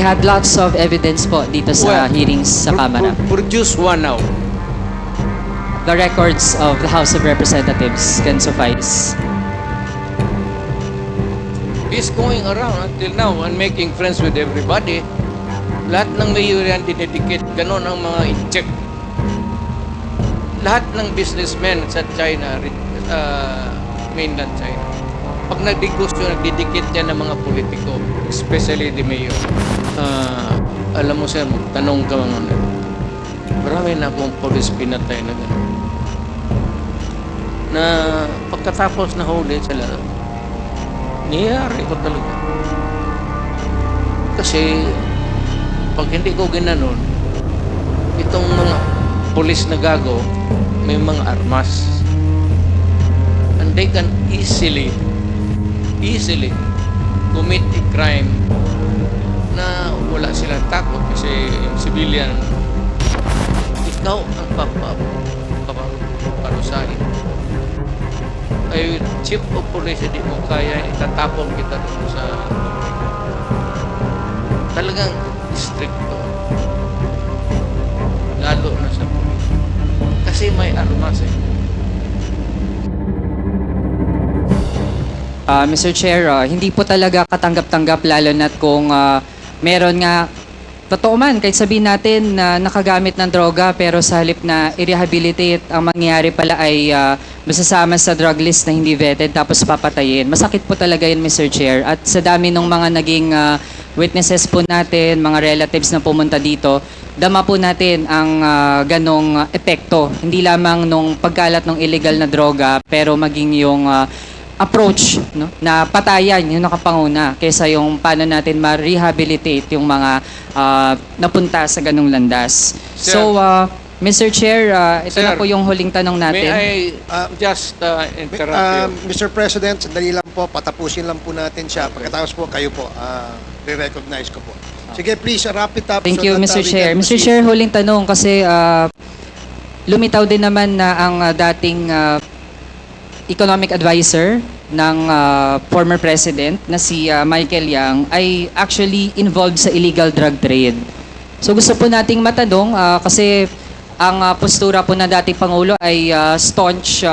had lots of evidence po dito sa hearings sa Kamara. Produce one now. The records of the House of Representatives can suffice. He's going around until now and making friends with everybody. Lahat ng mayor yan dinedikit. Ganon ang mga in-check. Lahat ng businessmen sa China, mainland China, pag nagdigusyo, nagdidikit yan ng mga politiko, especially the mayor. Alam mo sir, magtanong ka mga marami na akong police pinatay na gano'n. Na pagkatapos na huli sila, niyari ko talaga. Kasi pag hindi ko ginanon, itong mga police na gago, may mga armas. And they can easily commit a crime na wala silang takot kasi yung civilian, ikaw ang paparusahin. Ay, chief of police, hindi mo kaya, itatapon kita dun sa talagang stricto. Lalo na sa police. Kasi may armas eh. Mr. Chair, hindi po talaga katanggap-tanggap lalo na't kung meron nga, totoo man, kahit sabihin natin na nakagamit ng droga pero sa halip na i-rehabilitate, ang mangyayari pala ay masasama sa drug list na hindi vetted tapos papatayin. Masakit po talaga yun, Mr. Chair. At sa dami ng mga naging witnesses po natin, mga relatives na pumunta dito, dama po natin ang ganong epekto. Hindi lamang nung pagkalat ng illegal na droga pero maging yung approach, no, na patayan yung nakapanguna kaysa yung paano natin ma-rehabilitate yung mga napunta sa ganung landas. Sir, So, Mr. Chair, ito Sir, na po yung huling tanong natin. May I just interrupt you? Mr. President, sandali lang po, patapusin lang po natin siya. Pagkatapos po, kayo po, re-recognize ko po. Sige, please, wrap it up. Thank so you, that, Mr. we Chair. can Mr. proceed. Chair, huling tanong kasi lumitaw din naman na ang dating economic advisor ng former president na si Michael Yang ay actually involved sa illegal drug trade. So gusto po nating matanong kasi ang postura po na dating Pangulo ay staunch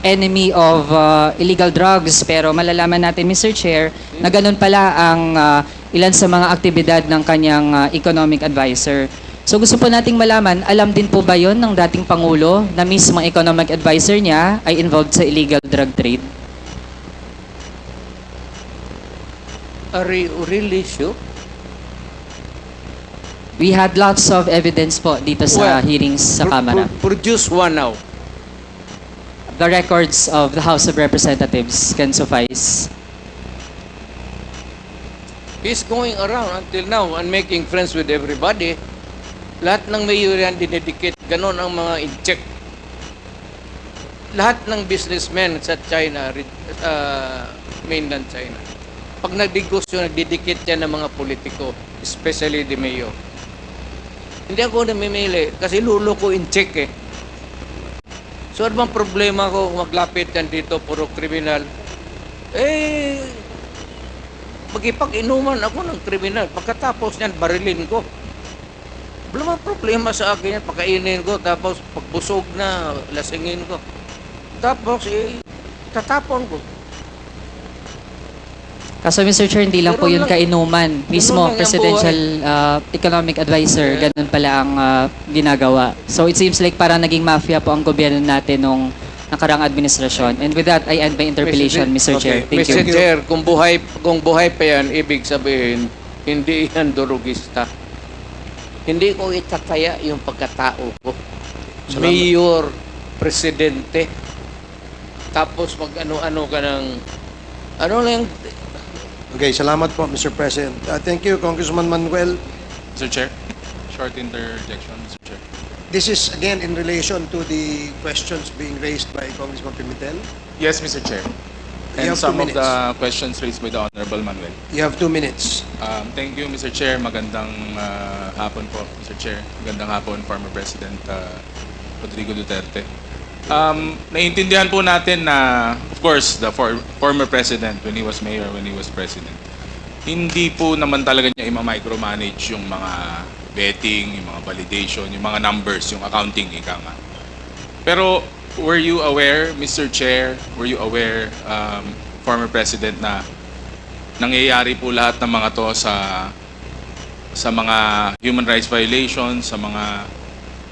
enemy of illegal drugs, pero malalaman natin, Mr. Chair, na ganun pala ang ilan sa mga aktibidad ng kanyang economic advisor. So gusto po nating malaman, alam din po ba yon ng dating Pangulo na mismo economic advisor niya ay involved sa illegal drug trade? Are you really sure? We had lots of evidence po dito sa hearings sa Kamara. Produce one now. The records of the House of Representatives can suffice. He's going around until now and making friends with everybody. Lahat ng mayor yan dinedikit. Ganon ang mga in-check. Lahat ng businessmen sa China, mainland China, pag nagdigusyo, nagdidikit yan ng mga politiko, especially the mayor. Hindi ako namimili kasi lulo ko in-check eh. So ano bang problema ko kung maglapit yan dito, puro kriminal? Eh, magipag-inuman ako ng kriminal. Pagkatapos niyan, barilin ko. Wala mang problema sa akin yan, pakainin ko, tapos pagbusog na, lasingin ko. Tapos, tatapon ko. Kaso Mr. Chair, hindi lang po Pero yun kainuman. Mismo, lang ang presidential economic advisor, ganun pala ang ginagawa. So it seems like parang naging mafia po ang gobyerno natin nung nakarang administrasyon. And with that, I end my interpellation, Mr. Chair. Thank Mr. you. Chair, kung buhay pa yan, ibig sabihin, hindi yan durugista. Hindi ko itataya yung pagkatao ko. Salamat. Mayor, presidente, tapos mag ano-ano ka ng, ano lang, Okay, salamat po, Mr. President. Thank you, Congressman Manuel. Mr. Chair, short interjection, Mr. Chair. This is, again, in relation to the questions being raised by Congressman Pimentel. Yes, Mr. Chair. You And have some 2 of the questions raised by the Honorable Manuel. You have 2 minutes. Thank you, Mr. Chair. Magandang hapon po, Mr. Chair. Magandang hapon, former President Rodrigo Duterte. Naiintindihan po natin na, of course, the former President, when he was mayor, when he was President, hindi po naman talaga niya ima-micromanage yung mga betting, yung mga validation, yung mga numbers, yung accounting, ika nga. Pero were you aware, Mr. Chair, were you aware, former President, na nangyayari po lahat ng mga to sa mga human rights violations, sa mga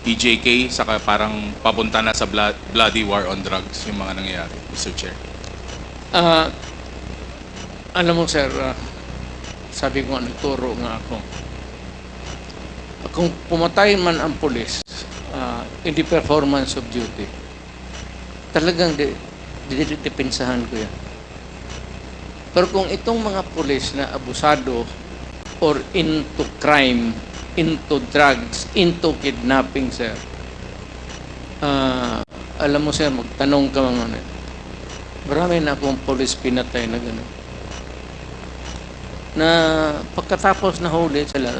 PJK, saka parang papunta na sa bloody war on drugs yung mga nangyayari, Mr. Chair? Alam mo, sir, sabi ko nga, nagturo nga ako. Kung pumatay man ang pulis in the performance of duty, talagang didepensahan ko yan. Pero kung itong mga pulis na abusado or into crime, into drugs, into kidnapping, sir, alam mo, sir, magtanong ka mga ano. Marami na akong pulis pinatay na gano'n. Na pagkatapos na huli sila,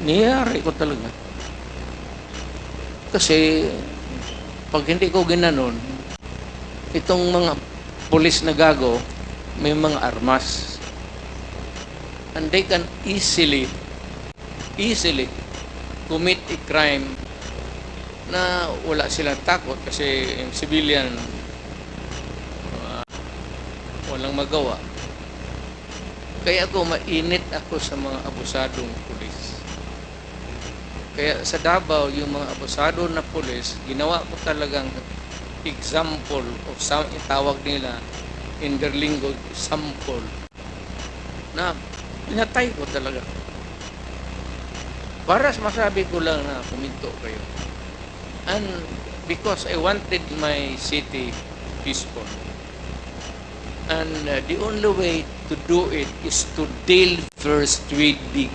niyari ko talaga. Kasi pag hindi ko ginanon, itong mga pulis na gago, may mga armas. And they can easily commit a crime na wala silang takot kasi yung civilian walang magawa. Kaya ako mainit ako sa mga abusadong pulis. Kaya sa Davao, yung mga abusado na pulis, ginawa ko talagang example of some itawag nila in their lingo, sample, na pinatay ko talaga. Para masabi ko lang na kuminto kayo. And because I wanted my city peaceful. And the only way to do it is to deal first with the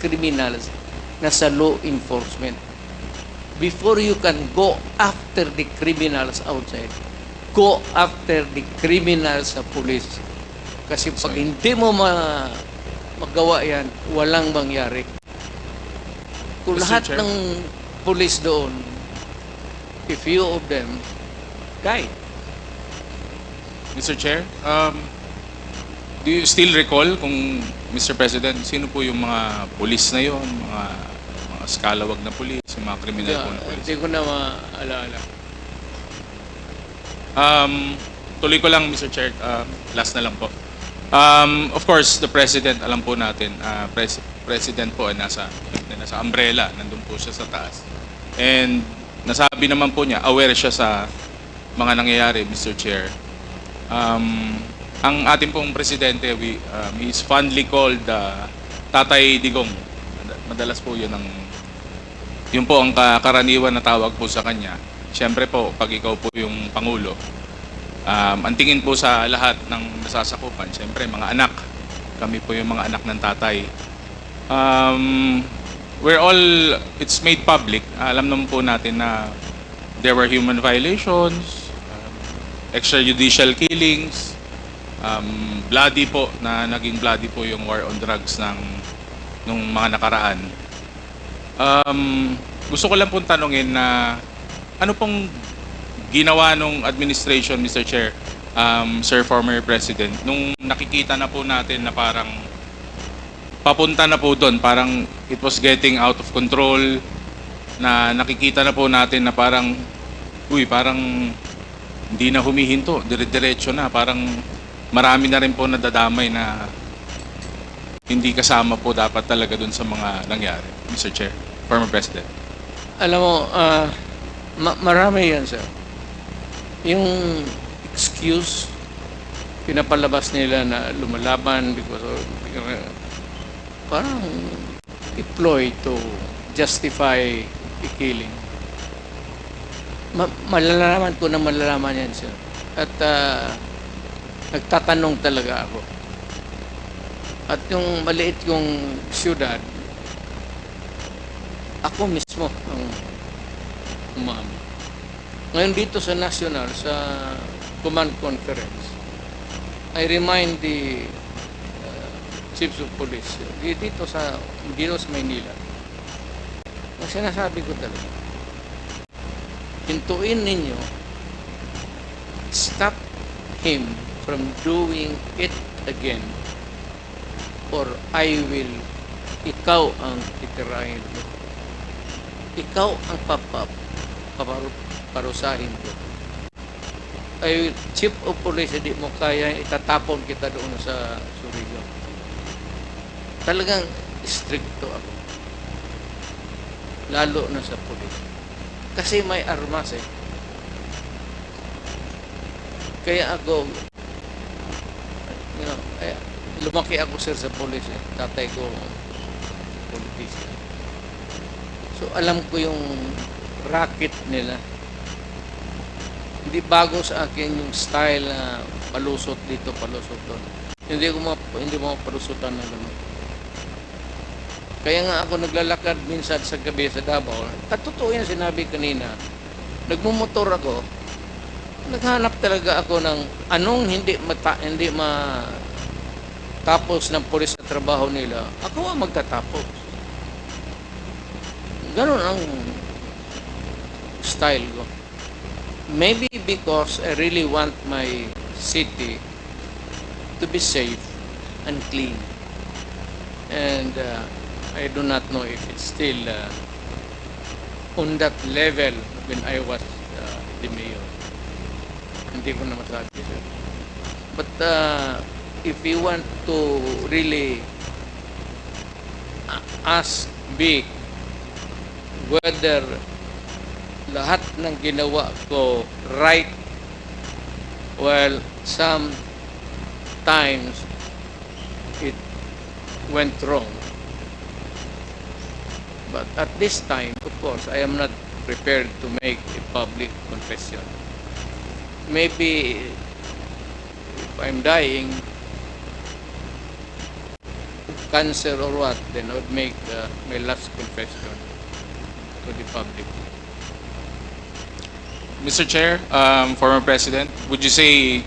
criminals na sa law enforcement. Before you can go after the criminals outside, go after the criminals sa police. Kasi pag hindi mo magawa yan, walang mangyari. Kung Mr. lahat Chair. ng police doon, a few of them died. Mr. Chair, do you still recall kung, Mr. President, sino po yung mga pulis na yon, mga scalawag na pulis, yung mga criminal po na pulis? Hindi ko na maalala. Tuloy ko lang, Mr. Chair, last na lang po. Of course, the President, alam po natin, President po ay nasa umbrella, nandun po siya sa taas. And nasabi naman po niya, aware siya sa mga nangyayari, Mr. Chair. Ang ating pong presidente, he is fondly called Tatay Digong. Madalas po yun po ang karaniwan na tawag po sa kanya. Siyempre po, pag ikaw po yung Pangulo, ang tingin po sa lahat ng nasasakupan, siyempre mga anak. Kami po yung mga anak ng tatay. It's made public. Alam naman po natin na there were human violations, extrajudicial killings, bloody po, na naging bloody po yung war on drugs nung mga nakaraan. Gusto ko lang pong tanungin na ano pong ginawa nung administration, Mr. Chair, Sir former President, nung nakikita na po natin na parang papunta na po doon, parang it was getting out of control, na nakikita na po natin na parang hindi na humihinto, dire-diretso na, parang marami na rin po nadadamay na hindi kasama po dapat talaga dun sa mga nangyari, Mr. Chair, former President. Alam mo, marami yan, sir. Yung excuse, pinapalabas nila na lumalaban because of, parang deploy to justify the killing. Malalaman ko na malalaman yan, sir. At nagtatanong talaga ako. At yung maliit yung siyudad, ako mismo ang umama. Ngayon dito sa National, sa Command Conference, I remind the Chiefs of Police dito sa Maynila, ang sinasabi ko talaga, hintuin ninyo, stop him from doing it again or I will, ikaw ang titirahin ko. Ikaw ang parusahin ko. I will, chief of police, hindi mo kaya, itatapon kita doon sa Surigao. Talagang stricto ako. Lalo na sa police. Kasi may armas eh. Kaya ako, lumaki ako sir sa police eh. Tatay ko, politician. So alam ko yung racket nila. Hindi bago sa akin yung style na palusot dito, palusot doon. Hindi mo palusutan na gano'n. Kaya nga ako naglalakad minsan sa gabi sa Davao. At totoo yan sinabi kanina. Nagmumotor ako. Naghanap talaga ako ng anong hindi matapos ng pulis sa trabaho nila. Ako ang magtatapos. Ganon ang style ko. Maybe because I really want my city to be safe and clean. And I do not know if it's still on that level when I was the mayor. Hindi ko na masabi. But if you want to really ask big whether lahat ng ginawa ko right, well, sometimes it went wrong. But at this time, of course, I am not prepared to make a public confession. Maybe if I'm dying, cancer or what, then I would make my last confession to the public. Mr. Chair, former President, would you say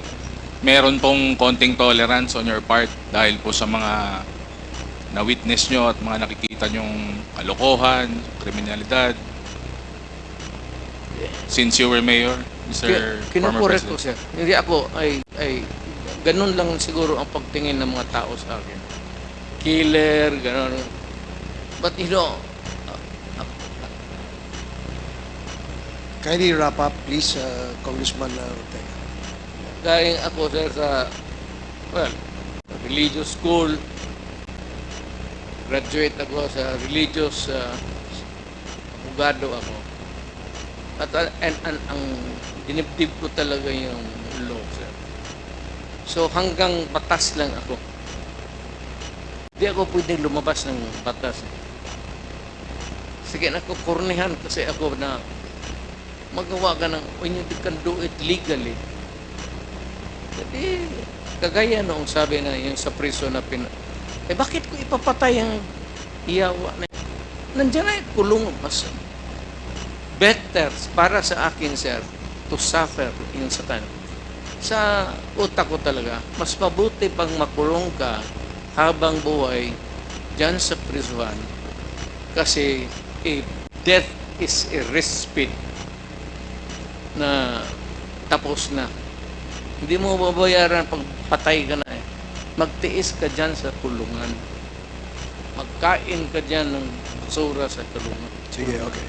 meron pong konting tolerance on your part dahil po sa mga na-witness nyo at mga nakikita nyong kalokohan, kriminalidad since you were mayor, Mr. former Kinukorek ko, President? sir. Hindi ako ay ganun lang siguro ang pagtingin ng mga tao sa akin. Killer, ganun. But you know, Kindly wrap up, please, Congressman Ortega. galing ako sir sa, well, religious school. Graduate ako sa religious abogado ako. At ang dinibdib ko talaga yung law, sir. So hanggang batas lang ako. Hindi ako pwedeng lumabas ng batas. Sige na ako kornehan kasi ako na magawa ka ng when you can do it legally. Jadi, kagaya noong sabi na yung sa prison na bakit ko ipapatay ang iyawa na yun? Nandiyan na yung kulong. Mas better para sa akin, sir, to suffer in sa utak ko talaga, mas mabuti pang makulong ka habang buhay dyan sa prison kasi death is a respite na tapos na. Hindi mo babayaran pag patay ka na eh. Magtiis ka dyan sa kulungan. Magkain ka dyan ng basura sa kulungan. Sige, okay.